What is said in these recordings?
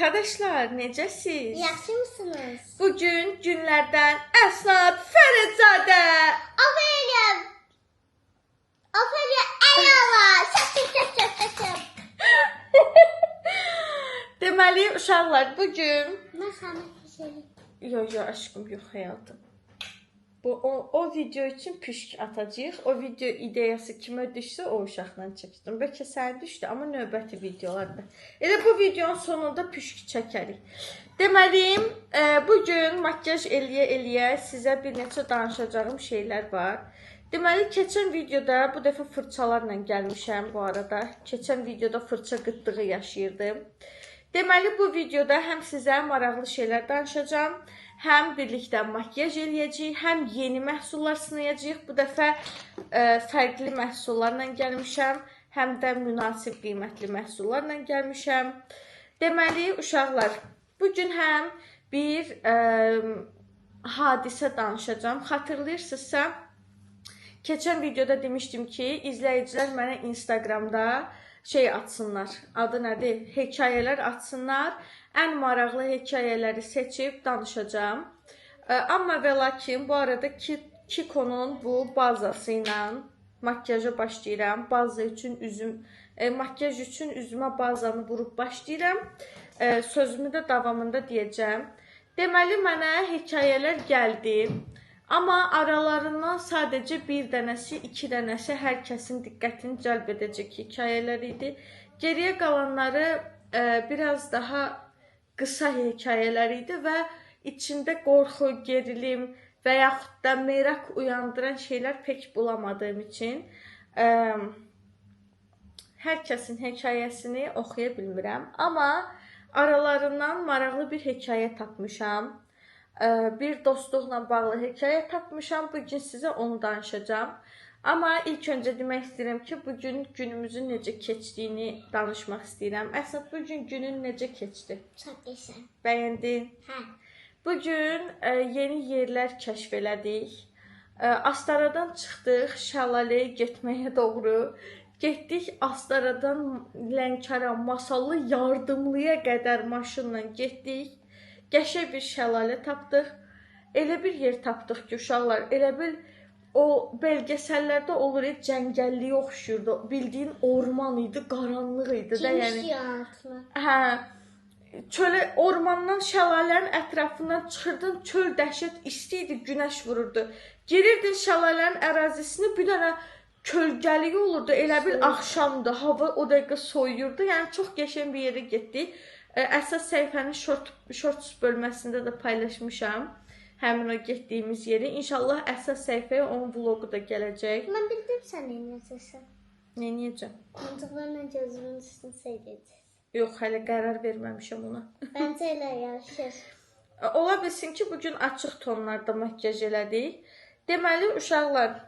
Arkadaşlar necəsiz? Yaxşı mısınız? Bugün günlerden Əsnad Fərizadə. Aferin. Aferin eyvallah. Deməli uşaqlar bugün... Ben sana keselim. Yo aşkım yox həyatım. O video için püşk atacağıq. O video ideyası kimə düşsə o uşaqla çəkdim. Bəlkə sən düşdü, amma növbəti videolarda. Elə bu videonun sonunda püşk çəkərik. Deməli, bugün makyaj eləyə sizə bir neçə danışacağım şeylər var. Deməli, keçən videoda bu dəfə fırçalarla gəlmişəm bu arada. Keçən videoda fırça qıtlığı yaşayırdım. Deməli, bu videoda həm sizə maraqlı şeylər danışacağım, həm birlikdə makyaj eləyəcəyik, həm yeni məhsullar sınayacağıq. Bu dəfə fərqli məhsullarla gəlmişəm, həm də münasib qiymətli məhsullarla gəlmişəm. Deməli, uşaqlar, bugün həm bir hadisə danışacağım. Xatırlayırsınızsa, keçən videoda demişdim ki, izləyicilər mənə Instagramda atsınlar, adı nədir? Hekayələr atsınlar. Ən maraqlı hekayələri seçib danışacağım. Amma və lakin bu arada Kiko'nun bu bazası ilə makyaja başlayıram. Baza üçün makyaj üçün üzümə bazanı vurub başlayıram. Sözümü də davamında deyəcəm. Deməli, mənə hekayələr gəldi. Amma aralarından sadəcə bir dənəsi, iki dənəsi hər kəsin diqqətini cəlb edəcək hekayələr idi. Geriyə qalanları biraz daha qısa hekayələr idi və içində qorxu, gerilim və yaxud da merak uyandıran şeylər pek bulamadığım üçün hər kəsin hekayəsini oxuya bilmirəm. Amma aralarından maraqlı bir hekayə tapmışam. Bir dostluqla bağlı hekayə tapmışam. Bugün sizə onu danışacağım. Amma ilk öncə demək istəyirəm ki, bugün günümüzün necə keçdiyini danışmaq istəyirəm. Əsad, bugün günün necə keçdi? Çok güzel. Bəyəndin? Hə. Bugün yeni yerlər kəşf elədik. Astaradan çıxdıq, şəlaləyə getməyə doğru. Getdik Astaradan Lənkəran, Masallı, Yardımlıya qədər maşınla getdik. Qəşəng bir şəlalə tapdıq. Elə bir yer tapdıq ki, uşaqlar, elə bil o belgesəllərdə olur, cəngəlliyə oxşuyurdu. Bildiyin orman idi, qaranlıq idi də, yəni. Cinsiyyatlı. Hə. Çölə, ormandan, şəlalənin ətrafından çıxırdın, çöl dəhşət isti idi, günəş vururdu. Girirdin şəlalənin ərazisini, bir dənə kölgəliyi olurdu, elə bil axşamdı, hava o dəqiqə soyuyurdu. Yəni çox qəşəng bir yerə getdik. Əsas səhifənin shorts bölməsində də paylaşmışam həmin o getdiyimiz yeri. İnşallah əsas səhifəyə onun vlogu da gələcək. Ben bildim sen ne yapıyorsun. Ne niyəcəm? Mantıklarla gözümün üstünü seyredeceğiz. Yox, hələ qərar verməmişəm ona. Bence öyle yarışır. Ola bilsin ki, bugün açıq tonlarda makyaj elədik. Deməli, uşaqlar,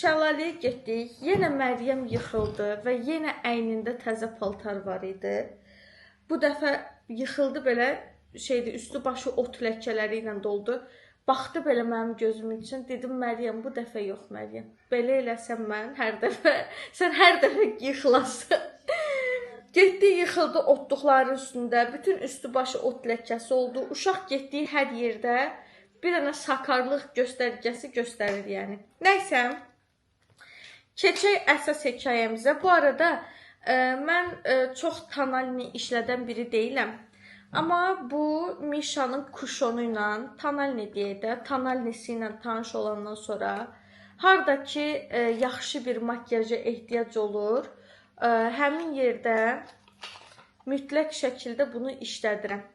şəlaləyə getdik. Yenə Məryəm yıxıldı və yenə əynində təzə paltar var idi. Bu dəfə yıxıldı belə üstü başı ot ləkələri ilə doldu. Baxdı belə mənim gözümün üçün. Dedim, Məryəm, bu dəfə yox Məryəm. Belə eləsəm mən sən hər dəfə yıxılasın. Getdi, yıxıldı otluqların üstündə. Bütün üstü başı ot ləkəsi oldu. Uşaq getdiyi hər yerdə bir dənə sakarlıq göstərgəsi göstərir yəni. Nəysə, keçək əsas hekayəmizə. Bu arada mən çox tonalini işlədən biri deyiləm. Amma bu Mişanın kuşonu ilə, tonalini deyək də, tonalnisi ilə tanış olandan sonra harda ki yaxşı bir makyaja ehtiyac olur, həmin yerdə mütləq şəkildə bunu işlədirəm.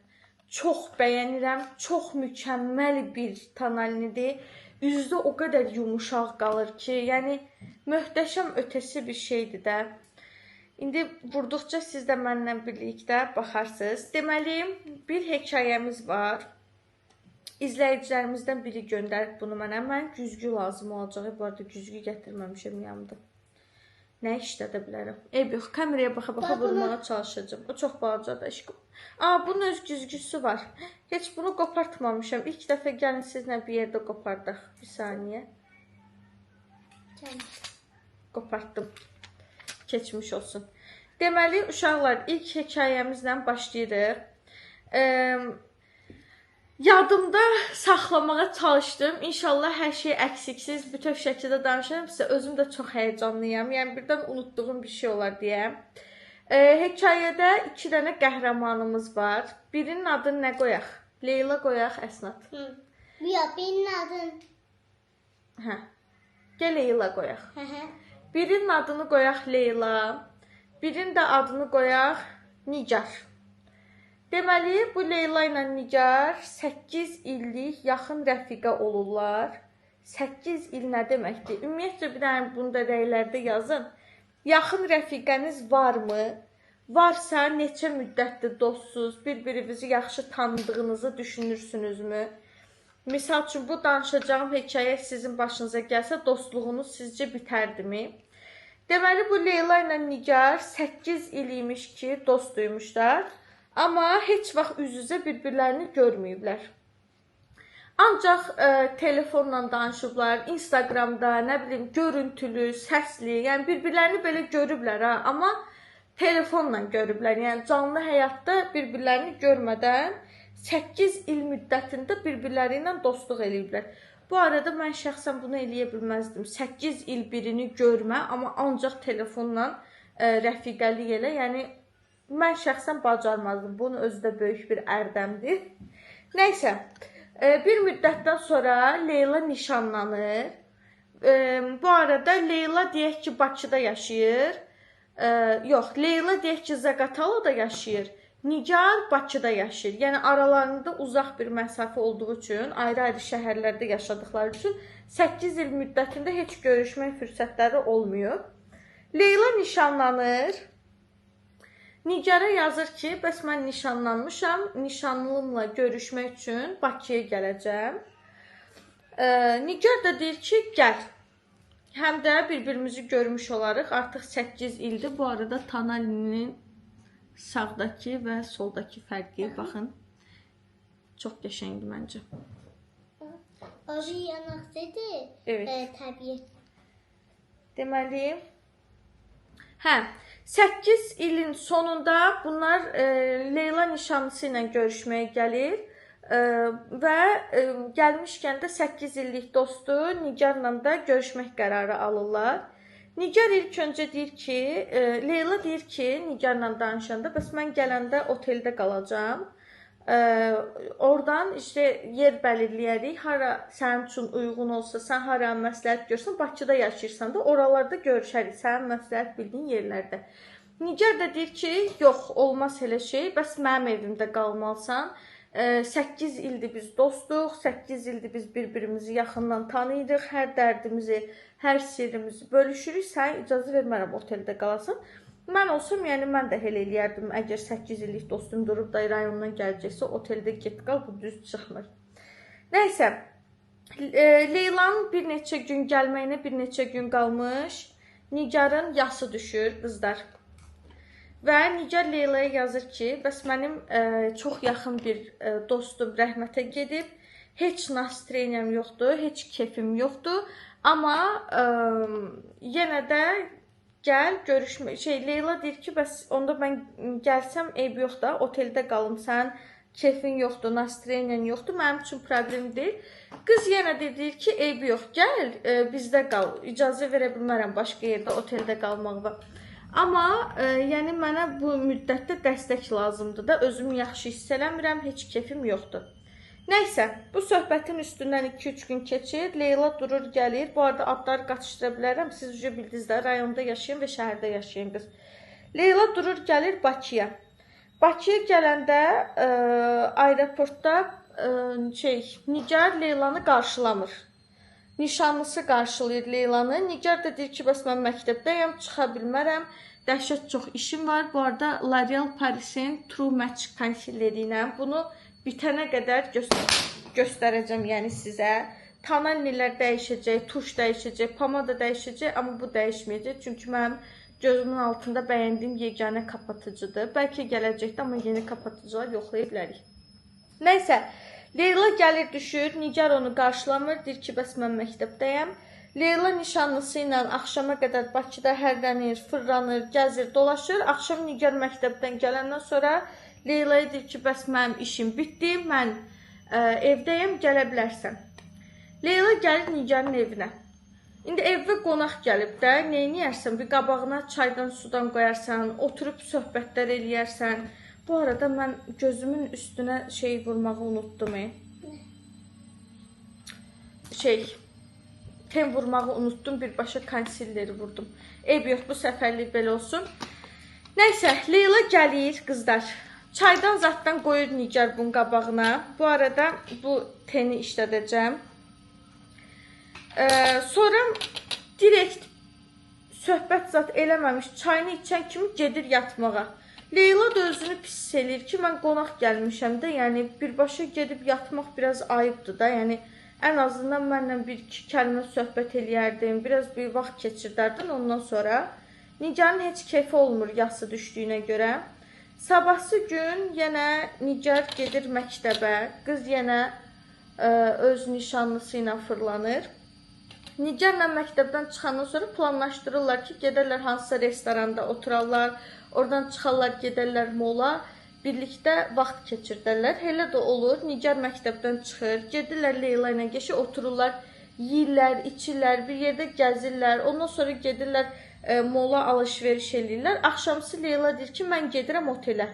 Çox bəyənirəm, çox mükəmməl bir tonalinidir. Üzdə o qədər yumuşaq qalır ki, yəni möhtəşəm ötəsi bir şeydir də. İndi vurduqca siz də mənlə birlikdə baxarsınız. Deməli, bir hekayəmiz var. İzləyicilərimizdən biri göndərib bunu mənə. Mən güzgü lazım olacaq. Bu arada güzgü gətirməmişəm yanımda. Nə işlədə bilərəm? Yox, kameraya baxa-baxa vurmağa çalışacağım. O çox balacadır aşkım. Bunun öz güzgüsü var. Heç bunu qopartmamışam. İlk dəfə gəlin sizlə bir yerdə qopardaq. Bir saniyə. Qopartdım. Keçmiş olsun. Deməli, uşaqlar, ilk hekayəmizlə başlayırıq. Yadımda saxlamağa çalışdım. İnşallah hər şey əksiksiz, bütöv şəkildə danışıram sizə. Özüm də çox həyəcanlıyam. Yəni birdən unutduğum bir şey olar deyə. Hekayədə 2 dənə qəhrəmanımız var. Birinin adını nə qoyaq? Leyla qoyaq, Əsnat. Yox, benim adım. Hə. Gəl Leyla qoyaq. Hı. Birinin adını qoyaq Leyla. Birinin də adını qoyaq Nigar. Deməli, bu Leyla ilə Nigar 8 illik yaxın rəfiqə olurlar. 8 il nə deməkdir? Ümumiyyətlə bir dənə bunu da rəylərdə yazın. Yaxın rəfiqəniz varmı? Varsa neçə müddətdir dostsuz, bir-birinizi yaxşı tanıdığınızı düşünürsünüzmü? Misal üçün bu danışacağım hekayə sizin başınıza gəlsə dostluğunuz sizcə bitərdimi? Deməli, bu Leyla ilə Nigar 8 il imiş ki, dost duymuşlar. Amma heç vaxt üz-üzə bir-birlərini görməyiblər. Ancaq telefonla danışıblar, Instagramda, nə bilim, görüntülü, səsli, yəni bir-birlərini belə görüblər ha, amma telefonla görüblər. Yəni canlı həyatda bir-birlərini görmədən 8 il müddətində bir-birləri ilə dostluq eləyiblər. Bu arada mən şəxsən bunu eləyə bilməzdim. 8 il birini görmə, amma ancaq telefonla rəfiqəlik elə. Yəni mən şəxsən bacarmazdım. Bunun özü də böyük bir ərdəmdir. Nəysə, bir müddətdən sonra Leyla nişanlanır. Bu arada Leyla deyək ki, Bakıda yaşayır. Yox, Leyla deyək ki, Zaqatalada yaşayır. Nigar Bakıda yaşayır. Yəni aralarında uzaq bir məsafə olduğu üçün, ayrı-ayrı şəhərlərdə yaşadıkları üçün 8 il müddətində heç görüşmək fürsətləri olmuyor. Leyla nişanlanır. Nigarə yazır ki, bəs mən nişanlanmışam, nişanlımla görüşmək üçün Bakıya gələcəm. Nigar da deyir ki, gəl. Həm də bir-birimizi görmüş olarıq. Artıq 8 ildir. Bu arada Tanalinin sağdakı və soldakı fərqi baxın. Çox qəşəngdir məncə. Abi yanaq dedi. Evet. Təbiət. Deməli, 8 ilin sonunda bunlar Leyla nişanlısı ilə görüşməyə gəlir və gəlmişkən də 8 illik dostu Nigarla da görüşmək qərarı alırlar. Nigar ilk öncə deyir ki, Leyla deyir ki, Nigarla danışanda, bəs mən gələndə oteldə qalacağam. Oradan işte yer belirləyərik. Hara sənin üçün uyğun olsa, sən hara məsləhət görsən, Bakıda yaşayırsan da oralarda görüşərik. Sənin məsləhət bildiyin yerlərdə. Nigar da deyir ki, yox, olmaz elə şey. Bəs mənim evimdə qalmalısan. 8 ildir biz dostuq, 8 ildir biz bir-birimizi yaxından tanıyırıq. Hər dərdimizi, hər sirrimizi bölüşürük. Sən icazə vermərəm oteldə qalasan. Mən olsam, yəni mən də elə eləyərdim. Əgər 8 illik dostum durub da rayondan gələcəksə, oteldə get qal, bu düz çıxmır. Nəysə, Leylanın bir neçə gün gəlməyinə bir neçə gün qalmış. Nigarın yası düşür, qızlar. Və Nigar Leylaya yazır ki, bəs mənim çox yaxın bir dostum rəhmətə gedib. Heç nastreniyam yoxdur, heç keyfim yoxdur. Amma yenə də gəl, görüşmə. Leyla deyir ki, bəs onda mən gəlsəm eyb yox da, oteldə qalım, sən keyfin yoxdur, nastreniyan yoxdur, mənim üçün problem deyil. Qız yenə də deyir ki, eyb yox, gəl, bizdə qal, icazə verə bilmərəm başqa yerdə oteldə qalmağa. Amma yəni mənə bu müddətdə dəstək lazımdır da, özümü yaxşı hiss eləmirəm, heç keyfim yoxdur. Nəysə, bu söhbətin üstündən 2-3 gün keçir. Leyla durur, gəlir. Bu arada adları qaçışdıra bilərəm. Siz ücə bildiniz də, rayonda yaşayan və şəhərdə yaşayan qız. Leyla durur, gəlir Bakıya. Bakıya gələndə aeroportda Nigar Leylanı qarşılamır. Nişanlısı qarşılayır Leylanı. Nigar da deyir ki, bəs mən məktəbdəyəm, çıxa bilmərəm. Dəhşət çox işim var. Bu arada L'Oreal Parisin True Match konsilləri ilə bunu bitənə qədər göstərəcəm, yəni sizə. Tonallər dəyişəcək, tuş dəyişəcək, pomada dəyişəcək, amma bu dəyişməyəcək. Çünki mənim gözümün altında bəyəndiyim yeganə kapatıcıdır. Bəlkə gələcəkdə, amma yeni kapatıcılar yoxlaya bilərik. Nəysə, Leyla gəlir, düşür. Nigar onu qarşılamır, deyir ki, bəs mən məktəbdəyəm. Leyla nişanlısı ilə axşama qədər Bakıda hərlənir, fırlanır, gəzir, dolaşır. Axşam Nigar məktəbdən gələndən sonra Leyla'ya deyir ki, bəs mənim işim bitdi, mən evdəyəm, gələ bilərsən. Leyla gəlir Nigarın evinə. İndi evə qonaq gəlib də, neyniyərsən? Bir qabağına çaydan, sudan qoyarsan, oturub söhbətlər eləyərsən. Bu arada mən gözümün üstünə şey vurmağı unutdum. Ten vurmağı unutdum, birbaşa konsilleri vurdum. Eyb yox, bu səfərlik belə olsun. Nəysə, Leyla gəlir, qızlar. Çaydan zaddan qoyur Nigar bunun qabağına. Bu arada bu teni işlədəcəm. Sonra direkt söhbət zat eləməmiş, çayını içən kimi gedir yatmağa. Leyla da özünü pis eləyir ki, mən qonaq gəlmişəm də, yəni birbaşa gedib yatmaq biraz ayıbdır da, yəni ən azından mənlə bir-iki kəlmə söhbət eləyərdim, biraz bir vaxt keçirdərdin ondan sonra. Nigarın heç keyfi olmur yası düşdüyünə görə. Sabahsı gün yenə Nigar gedir məktəbə, qız yenə öz nişanlısı ilə fırlanır. Nigarla məktəbdən çıxandan sonra planlaşdırırlar ki, gedərlər hansısa restoranda oturarlar, oradan çıxarlar, gedərlər mola, birlikdə vaxt keçirdərlər. Elə də olur, Nigar məktəbdən çıxır, gedirlər Leyla ilə geçi, otururlar, yeyirlər, içirlər, bir yerdə gəzirlər, ondan sonra gedirlər mola alış-veriş eləyirlər. Axşamsı Leyla deyir ki, mən gedirəm otelə.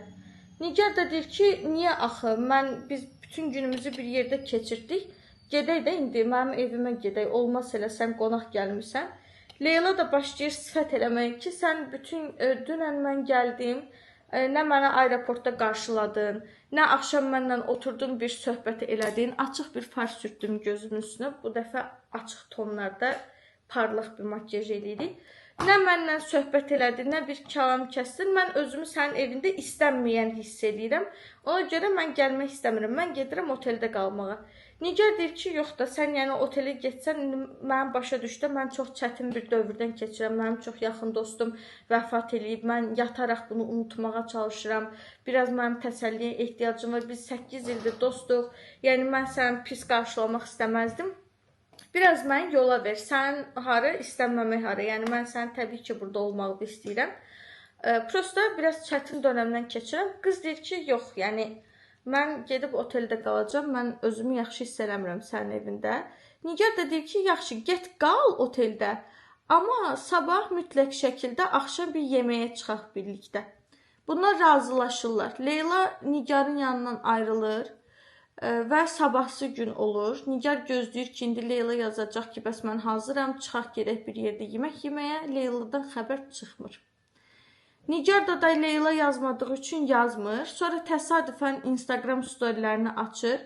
Nigar da deyir ki, niyə axı, biz bütün günümüzü bir yerdə keçirdik, gedək də indi mənim evimə gedək, olmaz elə sən qonaq gəlmirsən. Leyla da başlayır sifət eləmək ki, sən bütün dünən mən gəldim, nə mənə aeroportda qarşıladın, nə axşam mənlə oturdun bir söhbət elədin, açıq bir far sürtdüm gözümün üstünə, bu dəfə açıq tonlarda parlaq bir makyaj eləyirik. Nə mənlə söhbət elədin, nə bir kəlam kəsdin, mən özümü sənin evində istənməyən hiss edirəm. Ona görə mən gəlmək istəmirəm, mən gedirəm oteldə qalmağa. Nigar deyir ki, yox da sən yəni otelə getsən, mənim başa düşdə, mən çox çətin bir dövrdən keçirəm, mənim çox yaxın dostum vəfat eləyib, mən yataraq bunu unutmağa çalışıram, biraz mənim təsəlliyə ehtiyacım var, biz 8 ildir dostuq, yəni mən səni pis qarşılamaq istəməzdim. Biraz mən yola ver, sən harı, istənməmək harı, yəni mən səni təbii ki, burada olmağı istəyirəm. Prosta biraz çətin dönəmdən keçirəm. Qız deyir ki, yox, yəni mən gedib oteldə qalacam, mən özümü yaxşı hiss eləmirəm sənin evində. Nigar da deyir ki, yaxşı, get qal oteldə, amma sabah mütləq şəkildə axşam bir yeməyə çıxaq birlikdə. Bunlar razılaşırlar. Leyla Nigarın yanından ayrılır və sabahsı gün olur. Nigar gözləyir ki, indi Leyla yazacaq ki, bəs mən hazıram, çıxaq gedək bir yerdə yemək yeməyə. Leyladan xəbər çıxmır. Nigar da Leyla yazmadığı üçün yazmır. Sonra təsadüfən Instagram storylərini açır.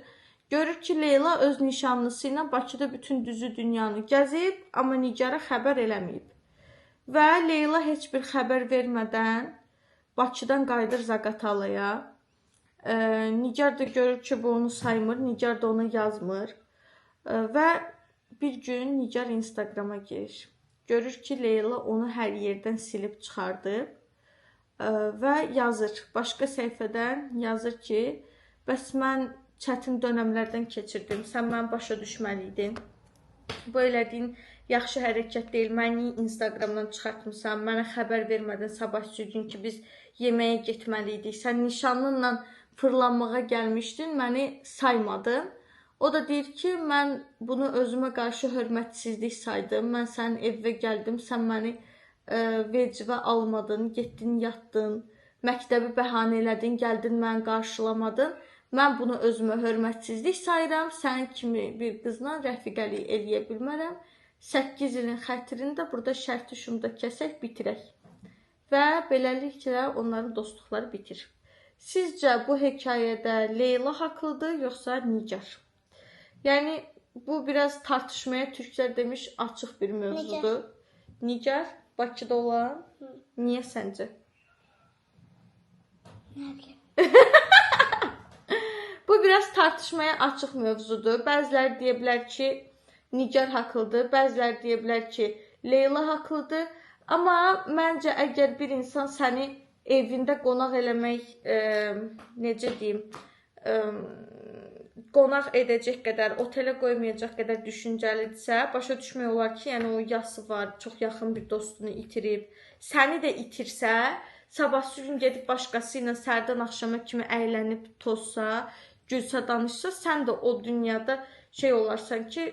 Görür ki, Leyla öz nişanlısı ilə Bakıda bütün düzü dünyanı gəzib, amma Nigar'a xəbər eləməyib. Və Leyla heç bir xəbər vermədən Bakıdan qayıdır Zaqatalaya. Nigar da görür ki, bu onu saymır, Nigar da ona yazmır. Və bir gün Nigar Instagrama girir. Görür ki, Leyla onu hər yerdən silib çıxardı. Və yazır, başqa səhifədən yazır ki, bəs mən çətin dönəmlərdən keçirdim, sən mən başa düşməliydin. Bu elədiyin yaxşı hərəkət deyil, məni Instagramdan çıxartmısan, mənə xəbər vermədən sabahçı gün ki, biz yeməyə getməliydik, sən nişanlınla fırlanmağa gəlmişdin, məni saymadın. O da deyir ki, mən bunu özümə qarşı hörmətsizlik saydım, mən sənin evə gəldim, sən məni vecivə almadın, getdin, yatdın, məktəbi bəhanə elədin, gəldin, məni qarşılamadın. Mən bunu özümə hörmətsizlik sayıram, sənin kimi bir qızla rəfiqəlik eləyə bilmərəm. 8 ilin xətirində burada şərti şumda kəsək, bitirək. Və beləliklə onların dostluqları bitir. Sizcə bu hekayədə Leyla haqlıdır, yoxsa Nigar? Yəni, bu biraz tartışmaya türklər demiş açıq bir mövzudur. Nigar? Bakıda olan? Niyə səncə? Nə bilim. Bu biraz tartışmaya açıq mövzudur. Bəziləri deyə bilər ki, Nigar haqlıdır, bəziləri deyə bilər ki, Leyla haqlıdır. Amma məncə əgər bir insan səni evində qonaq eləmək, necə deyim, qonaq edəcək qədər, otelə qoymayacaq qədər düşüncəlidirsə, başa düşmək olar ki, yəni o yası var, çox yaxın bir dostunu itirib, səni də itirsə, sabahsı gün gedib başqası ilə səhərdən axşama kimi əylənib tozsa, gülsə, danışsa, sən də o dünyada şey olarsan ki,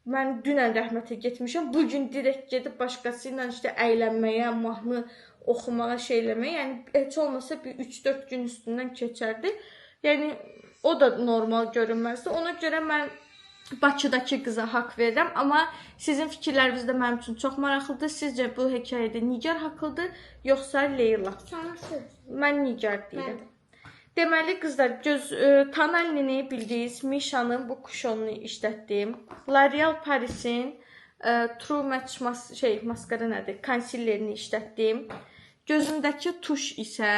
mən dünən rəhmətə getmişəm, bugün direkt gedib başqası ilə işte əylənməyə, mahnı oxumağa, şey eləməyə, yəni heç olmasa bir 3-4 gün üstündən keçərdi. Yəni o da normal görünməzdi. Ona görə mən Bakıdakı qıza haqq verirəm, amma sizin fikirləriniz də mənim üçün çox maraqlıdır. Sizcə bu hekayədə Nigar haqlıdır, yoxsa Leyla? Sana söz. Mən Nigar deyirəm. Deməli qızlar, Tanalini bildiniz, Mişanın bu kuşonunu işlətdim. L'Oreal Paris'in True Match maskara nədir? Concealer'ini işlətdim. Gözümdəki tuş isə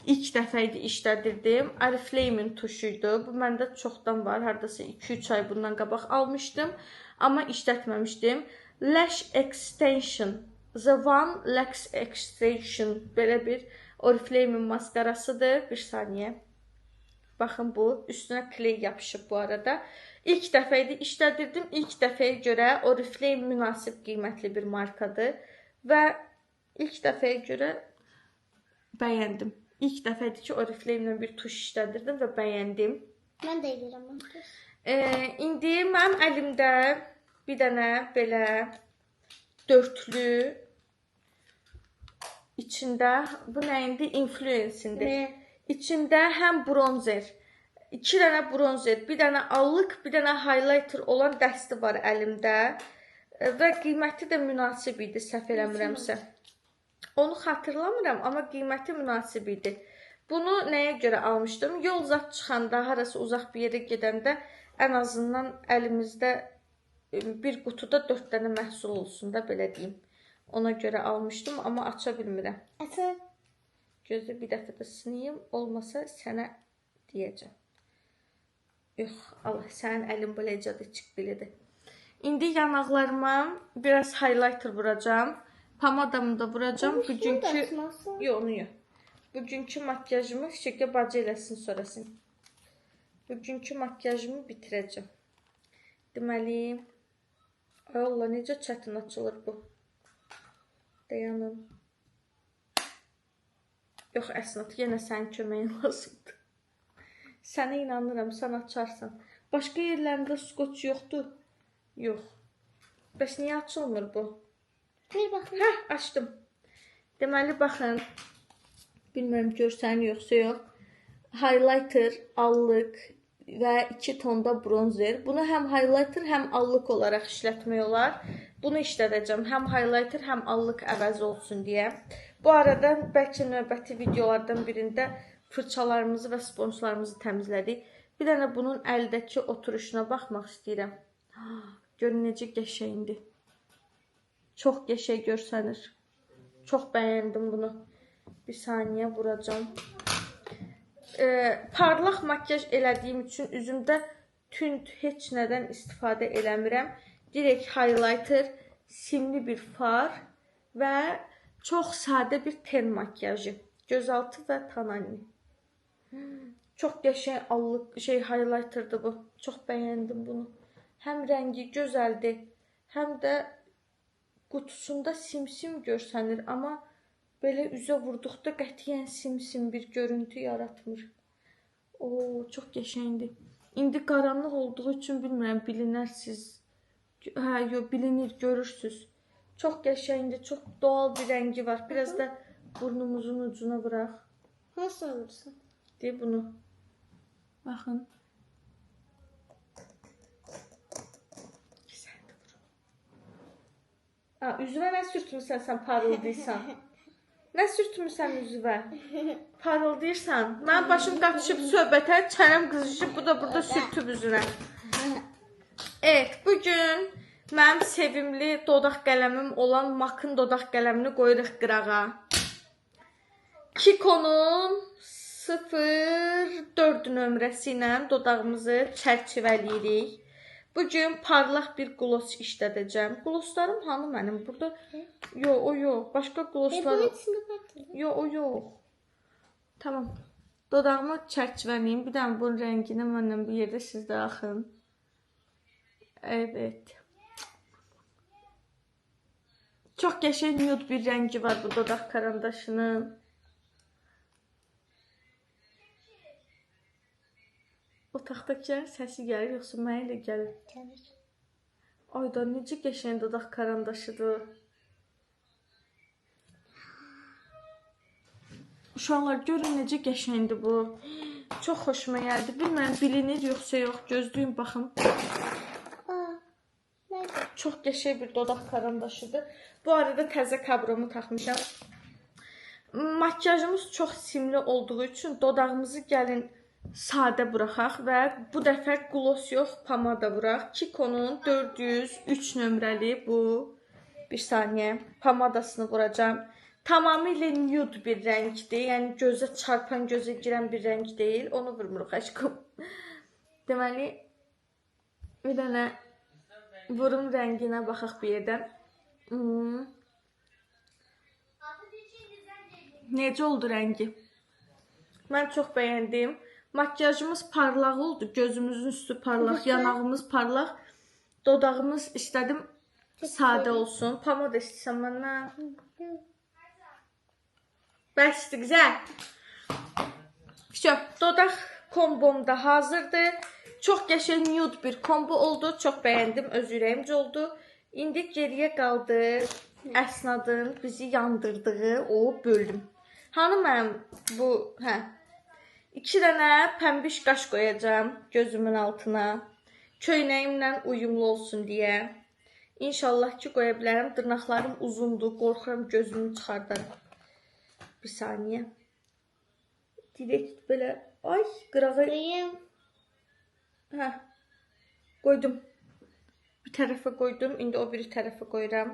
İlk dəfə idi işlədirdim. Oriflame'in tuşuydu. Bu məndə çoxdan var. Hardasa 2-3 ay bundan qabaq almışdım. Amma işlətməmişdim. Lash Extension. The One Lash Extension. Belə bir Oriflame'in maskarasıdır. Bir saniyə. Baxın bu. Üstünə kley yapışıb bu arada. İlk dəfə idi işlədirdim. İlk dəfəyə görə Oriflame münasib qiymətli bir markadır. Və ilk dəfəyə görə bəyəndim. İlk dəfədir ki, Oriflame ilə bir tuş işlədirdim və bəyəndim. Mən də edirəm onu. İndi mənim əlimdə bir dənə belə dörtlü içində, bu nə indi? Influence'indir. İçində həm bronzer, 2 dənə bronzer, bir dənə allıq, bir dənə highlighter olan dəsti var əlimdə və qiyməti də münasib idi, səhv eləmirəmsə. Onu xatırlamıram, amma qiyməti münasib idi. Bunu nəyə görə almışdım? Yol zat çıxanda, harası uzaq bir yerə gedəndə ən azından əlimizdə bir qutuda 4 dənə məhsul olsun da, belə deyim. Ona görə almışdım, amma aça bilmirəm. Açın. Gözlə bir dəfə də sınayım, olmasa sənə deyəcəm. Yox, Allah, sənin əlin beləcədir, çıx bilidir. İndi yanaqlarıma biraz highlighter vuracağım. Pamadamı da vuracağım. Bugünkü... Yox, onu yox. Bugünkü makyajımı Şəkə bacı eləsin sonrasın. Bugünkü makyajımı bitirəcəm. Deməli... Ay Allah, necə çətin açılır bu. Dayanın. Yox, Əsnat, yenə sənin köməyin lazımdır. Sənə inanıram, sən açarsan. Başqa yerlərində skoç yoxdur. Yox. Bəs niyə açılmır bu? Bir baxın. Hə, açdım. Deməli, baxın. Bilmirəm, görsən yoxsa yox. Highlighter, allıq və 2 tonda bronzer. Bunu həm highlighter, həm allıq olaraq işlətmək olar. Bunu işlədəcəm. Həm highlighter, həm allıq əvəz olsun deyə. Bu arada, bəlkə növbəti videolardan birində fırçalarımızı və sponjlarımızı təmizlədik. Bir dənə bunun əldəki oturuşuna baxmaq istəyirəm. Görün necə qəşəngdir. Çox qəşəng görsənir. Çox bəyəndim bunu. Bir saniyə vuracağım. Parlaq makyaj elədiyim üçün üzümdə tünd heç nədən istifadə eləmirəm. Direkt highlighter, simli bir far və çox sadə bir ten makyajı. Gözaltı və tanani. Çox qəşəng allıq highlighterdır bu. Çox bəyəndim bunu. Həm rəngi gözəldir, həm də qutusunda simsim görsənir, amma belə üzə vurduqda qətiyyən simsim bir görüntü yaratmır. Oo, çox qəşəngdir. İndi qaranlıq olduğu üçün bilmirəm, bilinərsiniz. Hə, yox, bilinir, görürsünüz. Çox qəşəngdir, çox doğal bir rəngi var. Biraz da burnumuzun ucuna vuraq. Nasıl olursun? Deyir bunu. Baxın. Üzvə nə sürtmüsən sən parıldaysan? Nə sürtmüsən üzvə? Parıldayırsan. Mənim başım qatışıb söhbətə, çənəm qızışıb, bu da burada sürtüb üzünə. Evet, bugün mənim sevimli dodaq qələmim olan MAC-ın dodaq qələmini qoyuruq qırağa. Kiko'nun 04 nömrəsi ilə dodağımızı çərçivələyirik. Bugün parlaq bir gloss işlədəcəm. Glosslarım hanı mənim? Burada yox, o yox. Başqa glosslar. Yox, o yox. Tamam. Dodağımı çərçivələyim. Bir dənə bunun rəngini mənlə bir yerdə siz də axın. Evet. Çox qəşəng nude bir rəngi var bu dodaq karandaşının. Otaqdakilərin səsi gəlir, yoxsa mənə elə gəlir? Gəlir. Ayda necə qəşəng dodaq karandaşıdır. Uşaqlar görün necə qəşəngdir bu. Çox xoşuma gəldi. Bilmirəm bilinir yoxsa yox. Gözləyin baxın. Nədir? Çox qəşəng bir dodaq karandaşıdır. Bu arada təzə kabromu taxmışam. Makyajımız çox simli olduğu üçün dodağımızı gəlin sadə buraxaq və bu dəfə gloss yox, pomada vuraq. Kiko'nun 403 nömrəli bu. Bir saniyə. Pomadasını vuracağım. Tamamilə nude bir rəngdir. Yəni gözə çarpan, gözə girən bir rəng deyil. Onu vurmuruq aşkım. Deməli, bir dənə burun rənginə baxaq bir yerdən. Necə oldu rəngi? Mən çox bəyəndim. Makyajımız parlaq oldu. Gözümüzün üstü parlaq, yanağımız parlaq. Dodağımız istədim sadə olsun. Pomada istəsəm məndən. Bəsdir, güzel. Dodaq kombom da hazırdır. Çox qəşəng nude bir kombo oldu. Çox bəyəndim. Öz ürəyimcə oldu. İndi geriyə qaldı Əsnadın bizi yandırdığı o bölüm. Hanı mənim bu, 2 dənə pəmbiş qaş qoyacağım gözümün altına. Köynəyimlə uyumlu olsun deyə. İnşallah ki qoya bilərəm. Dırnaqlarım uzundur. Qorxuram gözümü çıxardaram. Bir saniyə. Direkt belə. Ay qırağı. Qoyayım. Qoydum. Bir tərəfə qoydum. İndi o biri tərəfə qoyuram.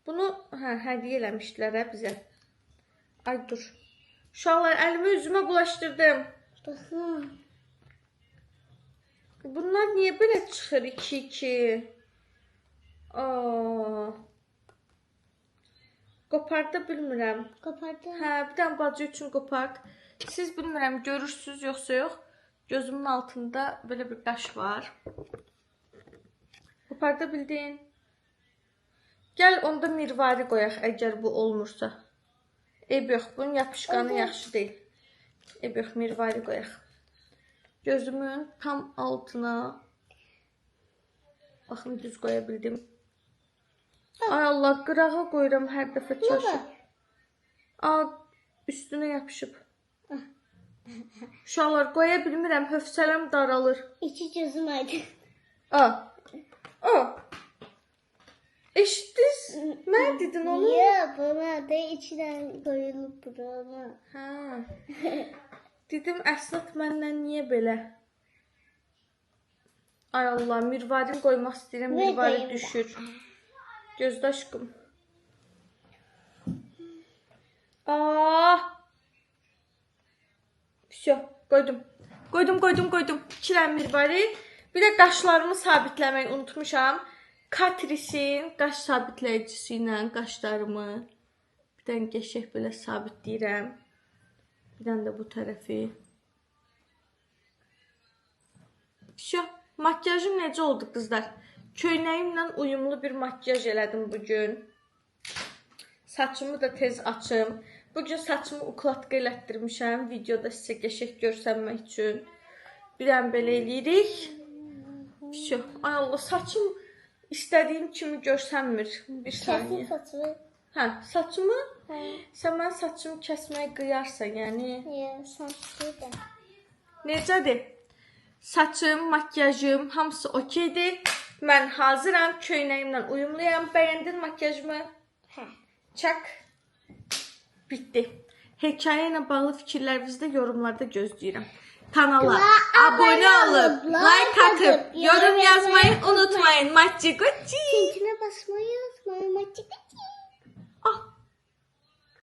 Bunu hədiyyə eləmişdilər bizə. Ay dur. Uşaqlar əlimi üzümə bulaşdırdım. Baxın. Bunlar niyə belə çıxır 2-2? Qoparda bilmirəm. Qopardım. Bir dənə bacı üçün qopart. Siz bilmirəm görürsünüz yoxsa yox. Gözümün altında belə bir qaş var. Qoparda bildin. Gəl onda mirvari qoyaq əgər bu olmursa. Eyb yox, bunun yapışqanı yaxşı deyil. Eyb yox, mirvari qoyaq. Gözümün tam altına. Baxın düz qoya bildim. Ay Allah, qırağa qoyuram hər dəfə çaşıb. Üstünə yapışıb. Uşaqlar qoya bilmirəm, hövsələm daralır. İki gözüm aydın. Eşitdiniz? Mən dedin onu? Ya buna da içindən qoyulub burana. Dedim Əsnad məndən niyə belə? Ay Allah, mirvarin qoymaq istəyirəm, mirvari düşür. Gözdə aşkım. Qoydum. Qoydum. 2 dənə mirvari. Bir də qaşlarımı sabitləməyi unutmuşam. Catrice'in qaş sabitləyicisi ilə qaşlarımı bir dənə qəşəng belə sabitləyirəm. Bir dənə də bu tərəfi. Makyajım necə oldu qızlar? Köynəyimlə uyumlu bir makyaj elədim bugün. Saçımı da tez açım. Bugün saçımı ukladqa elətdirmişəm. Videoda sizə qəşəng görsənmək üçün. Bir dənə belə eləyirik. Ay Allah, saçım istədiyim kimi görsənmir. Bir saniyə. Kəsin saçımı. Saçımı? Sən mən saçımı kəsməyə qıyarsan, yəni. Saçlı da. Necədir? Saçım, makyajım, hamısı okeydir. Mən hazıram, köynəyimlə uyumluyam. Bəyəndin makyajımı? Çak. Bitdi. Hekayə ilə bağlı fikirlərinizi də yorumlarda gözləyirəm. Kanala abone olub, like atıp, yorum yazmayı unutmayın. Maçı gucci. Zincirine basmayı unutmayın.